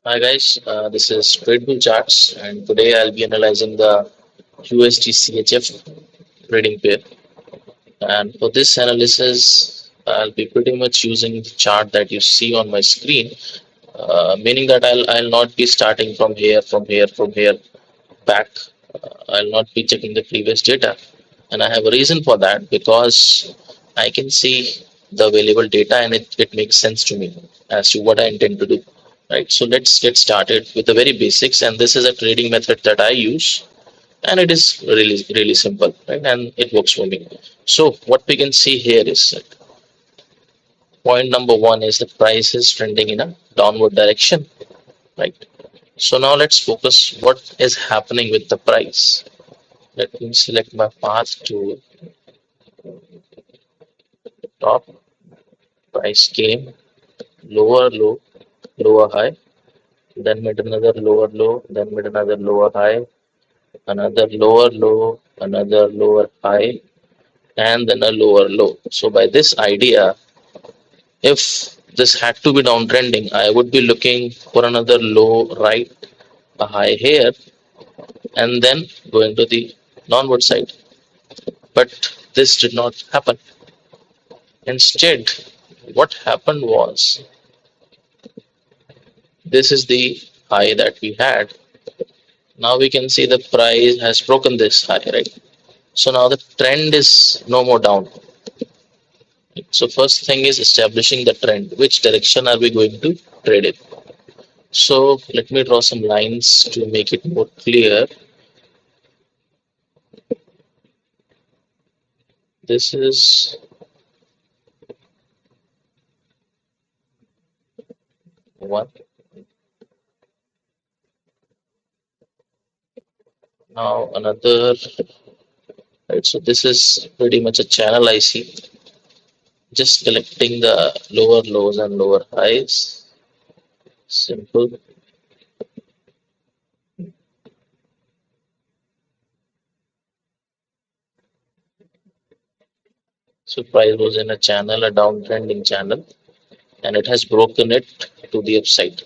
Hi guys, this is Tradable Charts, and today I'll be analyzing the USDCHF trading pair. And for this analysis, I'll be pretty much using the chart that you see on my screen, meaning that I'll not be starting from here back. I'll not be checking the previous data, and I have a reason for that because I can see the available data and it makes sense to me as to what I intend to do. Right, so let's get started with the very basics, and this is a trading method that I use, and it is really simple, right? And it works for me. So what we can see here is that point number one is the price is trending in a downward direction, right? So now let's focus what is happening with the price. Let me select my path to top. Price came lower low, lower high, then made another lower low, then made another lower high, another lower low, another lower high, and then a lower low. So by this idea, if this had to be downtrending, I would be looking for another low right, a high here, and then going to the downward side. But this did not happen. Instead, what happened was this is the high that we had. Now we can see the price has broken this high, right? So now the trend is no more down. So first thing is establishing the trend. Which direction are we going to trade it? So let me draw some lines to make it more clear. This is one. Now another. Right. So this is pretty much a channel I see. Just collecting the lower lows and lower highs. Simple. So price was in a channel, a downtrending channel, and it has broken it to the upside.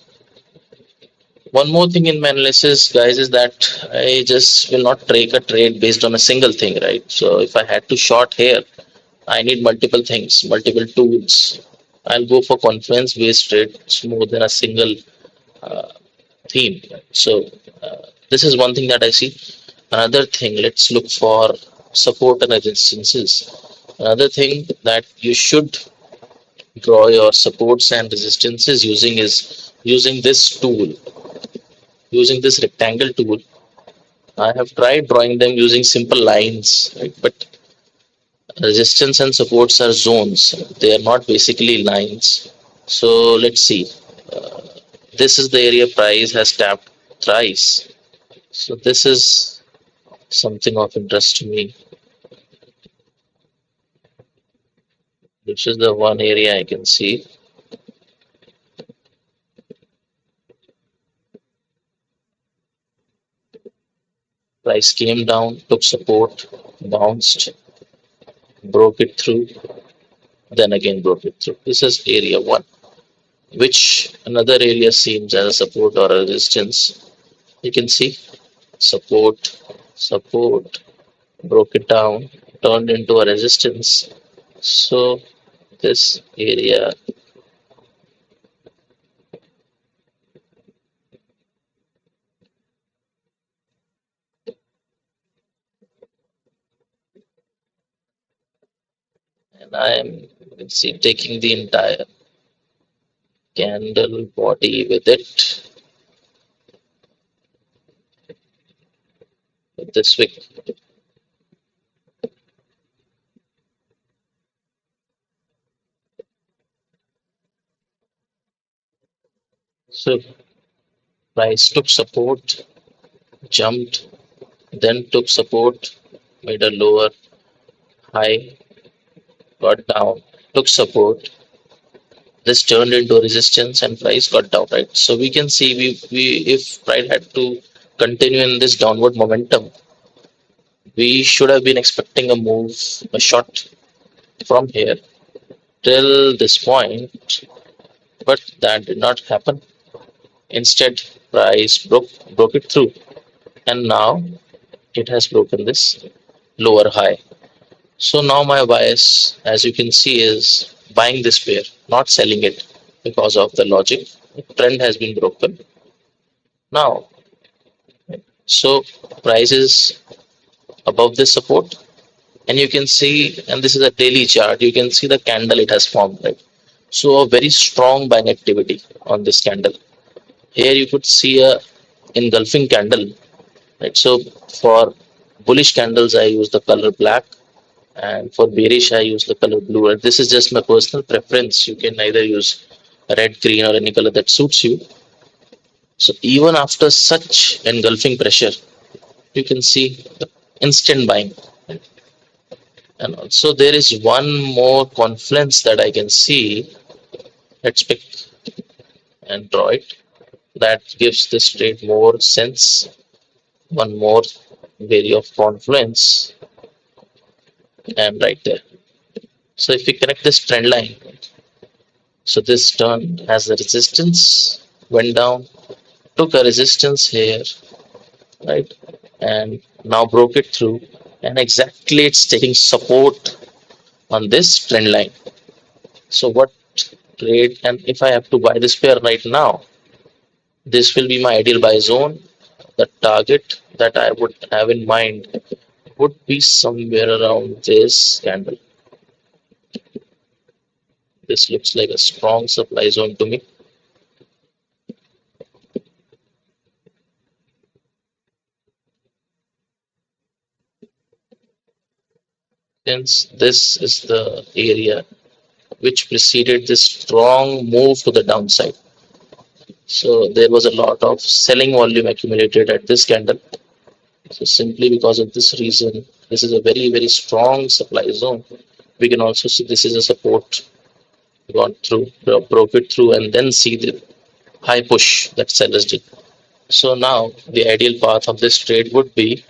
One more thing in my analysis, guys, is that I just will not take a trade based on a single thing, right? So if I had to short here, I need multiple things, multiple tools. I'll go for confidence based trades more than a single uh, theme. So this is one thing that I see. Another thing, let's look for support and resistances. Another thing that you should draw your supports and resistances using is using this tool, using this rectangle tool. I have tried drawing them using simple lines, right? But resistance and supports are zones. They are not basically lines. So let's see. Uh, this is the area price has tapped thrice. So this is something of interest to me. This is the one area I can see. Price came down, took support, bounced, broke it through, then again broke it through. This is area one, which another area seems as a support or a resistance. You can see support, support, broke it down, turned into a resistance. So this area, and I am, let's see, taking the entire candle body with it, with this wick. So price took support, jumped, then took support, made a lower high, got down, took support. This turned into resistance and price got down, right? So we can see we if price had to continue in this downward momentum, we should have been expecting a move, a shot from here till this point, but that did not happen. Instead, price broke it through, and now it has broken this lower high. So now my bias, as you can see, is buying this pair, not selling it because of the logic. The trend has been broken now. So price is above this support, and you can see, and this is a daily chart, you can see the candle it has formed, right? So a very strong buying activity on this candle. Here you could see a engulfing candle, right? So for bullish candles, I use the color black, and for bearish, I use the color blue. And this is just my personal preference. You can either use red, green, or any color that suits you. So even after such engulfing pressure, you can see the instant buying. And also there is one more confluence that I can see. Let's pick and draw it. That gives this trade more sense. One more area of confluence, and right there. So if we connect this trend line, so this turn has the resistance, went down, took a resistance here, right, and now broke it through, and exactly it's taking support on this trend line. So what trade, and if I have to buy this pair right now, this will be my ideal buy zone. The target that I would have in mind would be somewhere around this candle. This looks like a strong supply zone to me. Since this is the area which preceded this strong move to the downside. So there was a lot of selling volume accumulated at this candle. So simply because of this reason, this is a very strong supply zone. We can also see this is a support gone through, broke it through, and then see the high push that sellers did. So now the ideal path of this trade would be,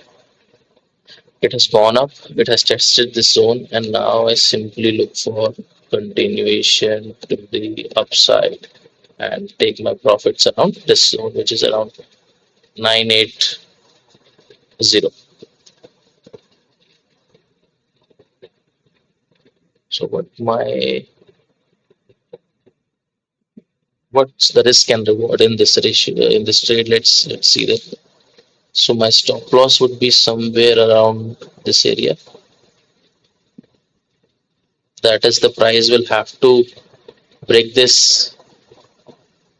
it has gone up, it has tested this zone, and now I simply look for continuation to the upside and take my profits around this zone, which is around 980. So what's the risk and reward in this ratio, in this trade? Let's see that. So my stop loss would be somewhere around this area. That is, the price will have to break this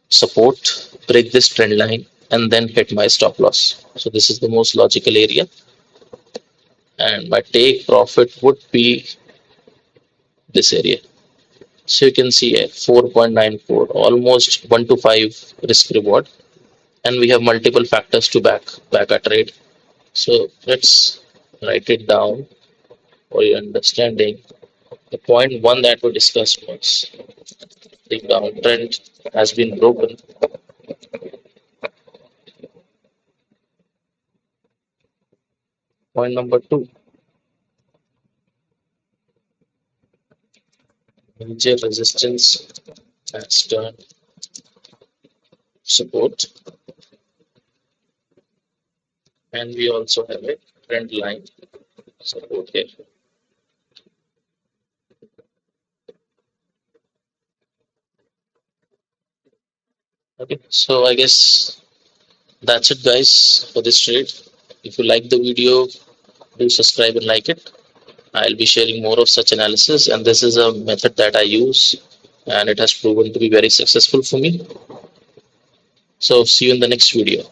support, break this trend line, and then hit my stop loss. So this is the most logical area, and my take profit would be this area. So you can see at 4.94, almost 1 to 5 risk reward, and we have multiple factors to back our trade. So let's write it down for your understanding. The point one that we discussed was the downtrend has been broken. Point number two, major resistance has turned support, and we also have a trend line support here. Okay, so I guess that's it, guys, for this trade. If you like the video, do subscribe and like it. I'll be sharing more of such analysis, and this is a method that I use, and it has proven to be very successful for me. So see you in the next video.